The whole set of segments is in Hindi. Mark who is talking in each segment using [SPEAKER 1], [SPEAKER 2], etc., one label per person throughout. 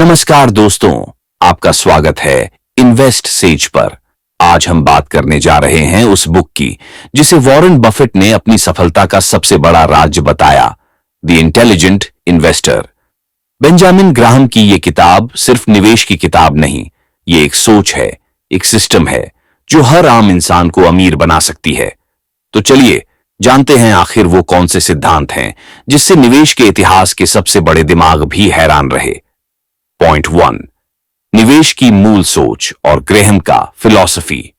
[SPEAKER 1] नमस्कार दोस्तों, आपका स्वागत है इन्वेस्ट सेज पर। आज हम बात करने जा रहे हैं उस बुक की जिसे वॉरेन बफेट ने अपनी सफलता का सबसे बड़ा राज बताया, the intelligent investor. Benjamin Graham की यह किताब सिर्फ निवेश की किताब नहीं, ये एक सोच है, एक सिस्टम है जो हर आम इंसान को अमीर बना सकती है। तो चलिए जानते हैं आखिर वो कौन से सिद्धांत हैं जिससे निवेश के इतिहास के सबसे बड़े दिमाग भी हैरान रहे। पॉइंट 1, निवेश की मूल सोच और ग्रेहम का फिलॉसफी।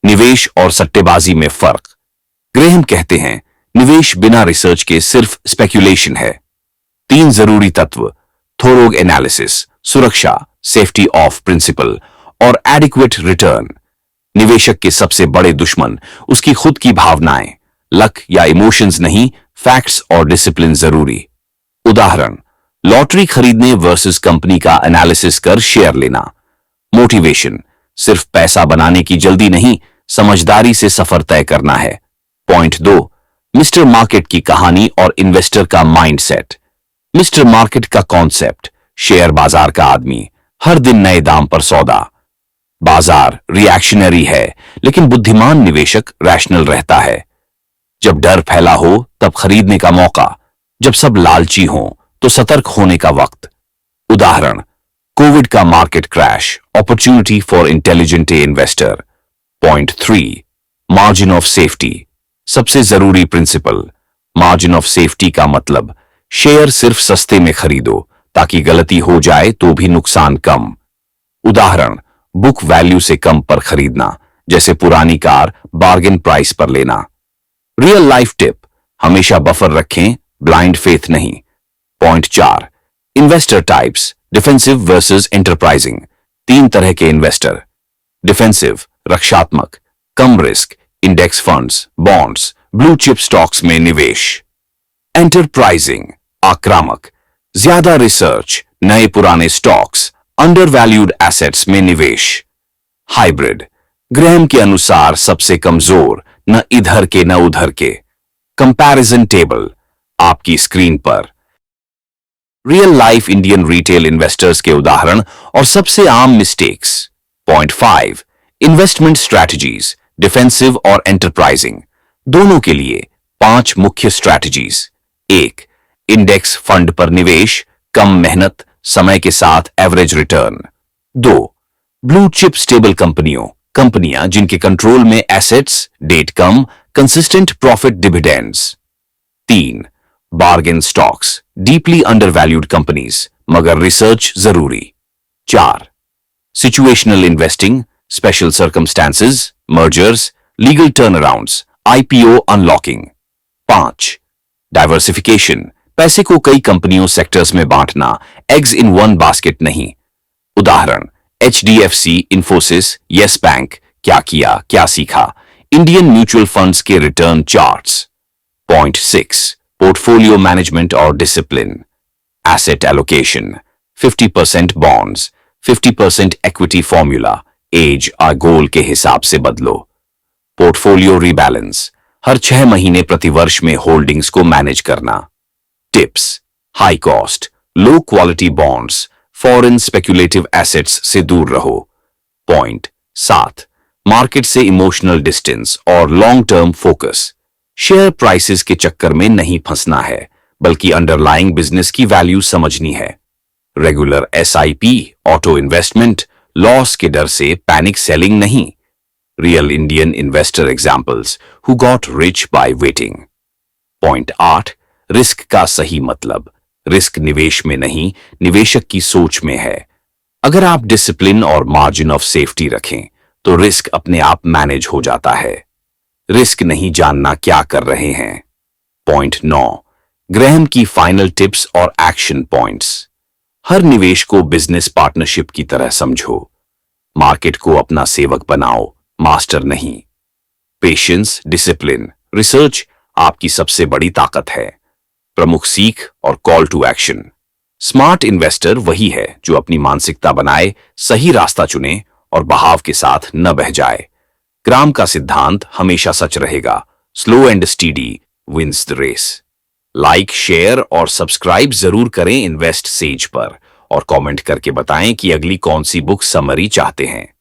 [SPEAKER 1] निवेश और सट्टेबाजी में फर्क। ग्रेहम कहते हैं निवेश बिना रिसर्च के सिर्फ स्पेक्यूलेशन है। 3 जरूरी तत्व, थोरोग एनालिसिस, सुरक्षा, सेफ्टी ऑफ प्रिंसिपल और एडिक्वेट रिटर्न। निवेशक के सबसे बड़े दुश्मन उसकी खुद की भावनाएं, लक या इमोशंस नहीं, फैक्ट्स और डिसिप्लिन जरूरी। उदाहरण, लॉटरी खरीदने वर्सेस कंपनी का एनालिसिस कर शेयर लेना। मोटिवेशन, सिर्फ पैसा बनाने की जल्दी नहीं, समझदारी से सफर तय करना है। पॉइंट 2, मिस्टर मार्केट की कहानी और इन्वेस्टर का माइंडसेट। मिस्टर मार्केट का कॉन्सेप्ट, शेयर बाजार का आदमी, हर दिन नए दाम पर सौदा। बाजार रिएक्शनरी है, लेकिन बुद्धिमान निवेशक रैशनल रहता है। जब डर फैला हो तब खरीदने का मौका, जब सब लालची हों तो सतर्क होने का वक्त। उदाहरण, कोविड का market crash, opportunity for intelligent investor. Point 3, margin of safety, सबसे जरूरी प्रिंसिपल। मार्जिन ऑफ सेफ्टी का मतलब शेयर सिर्फ सस्ते में खरीदो ताकि गलती हो जाए तो भी नुकसान कम। उदाहरण, बुक वैल्यू से कम पर खरीदना, जैसे पुरानी कार बार्गेन प्राइस पर लेना। रियल लाइफ टिप, हमेशा बफर रखें, ब्लाइंड फेथ नहीं। Point 4, investor types, defensive versus enterprising. 3 तरह के इन्वेस्टर। डिफेंसिव, रक्षात्मक, कम risk, index funds, bonds, blue chip stocks में निवेश। एंटरप्राइजिंग, आक्रामक, ज्यादा रिसर्च, नए पुराने स्टॉक्स, अंडर वैल्यूड एसेट्स में निवेश। हाइब्रिड, ग्रैहम के अनुसार सबसे कमजोर, न इधर के न उधर के। कंपैरिजन टेबल आपकी स्क्रीन पर। Real life Indian retail investors के उदाहरण और सबसे आम mistakes. Point 5, investment strategies, defensive और एंटरप्राइजिंग, दोनों के लिए 5 मुख्य स्ट्रैटेजीज। 1, इंडेक्स फंड पर निवेश, कम मेहनत, समय के साथ average return. 2, blue chip stable कंपनियां जिनके कंट्रोल में एसेट्स, डेट कम, consistent profit dividends. 3, bargain stocks, deeply undervalued companies मगर रिसर्च जरूरी। 4, situational investing, special circumstances, mergers, legal turnarounds, IPO unlocking. 5, diversification, पैसे को कई कंपनियों सेक्टर्स में बांटना, एग्स इन वन बास्केट नहीं। उदाहरण, एचडीएफसी, इन्फोसिस, येस बैंक, क्या किया क्या सीखा, इंडियन म्यूचुअल फंड्स के return charts. Point 6, portfolio management और discipline. Asset allocation, 50% bonds, 50% equity formula, age और गोल के हिसाब से बदलो। पोर्टफोलियो रीबैलेंस, हर 6 महीने प्रतिवर्ष में होल्डिंग्स को मैनेज करना। Tips, high cost, low quality bonds, foreign speculative assets से दूर रहो। पॉइंट 7, मार्केट से इमोशनल डिस्टेंस और long term focus, share prices के चक्कर में नहीं फंसना है, बल्कि अंडरलाइंग बिजनेस की वैल्यू समझनी है। Regular SIP, auto investment, loss के डर से पैनिक सेलिंग नहीं। Real Indian investor examples who got rich by waiting. Point 8, risk का सही मतलब, रिस्क निवेश में नहीं, निवेशक की सोच में है। अगर आप डिसिप्लिन और मार्जिन ऑफ सेफ्टी रखें तो रिस्क अपने आप मैनेज हो जाता है। रिस्क नहीं जानना क्या कर रहे हैं। पॉइंट 9, ग्रैहम की फाइनल टिप्स और एक्शन पॉइंट्स। हर निवेश को बिजनेस पार्टनरशिप की तरह समझो। मार्केट को अपना सेवक बनाओ, मास्टर नहीं। पेशेंस, डिसिप्लिन, रिसर्च आपकी सबसे बड़ी ताकत है। प्रमुख सीख और call to action. Smart investor वही है जो अपनी मानसिकता बनाए, सही रास्ता चुने और बहाव के साथ न बह जाए। ग्राम का सिद्धांत हमेशा सच रहेगा, slow and steady wins the race. Like, share और सब्सक्राइब जरूर करें इन्वेस्ट सेज पर और कमेंट करके बताएं कि अगली कौन सी बुक समरी चाहते हैं।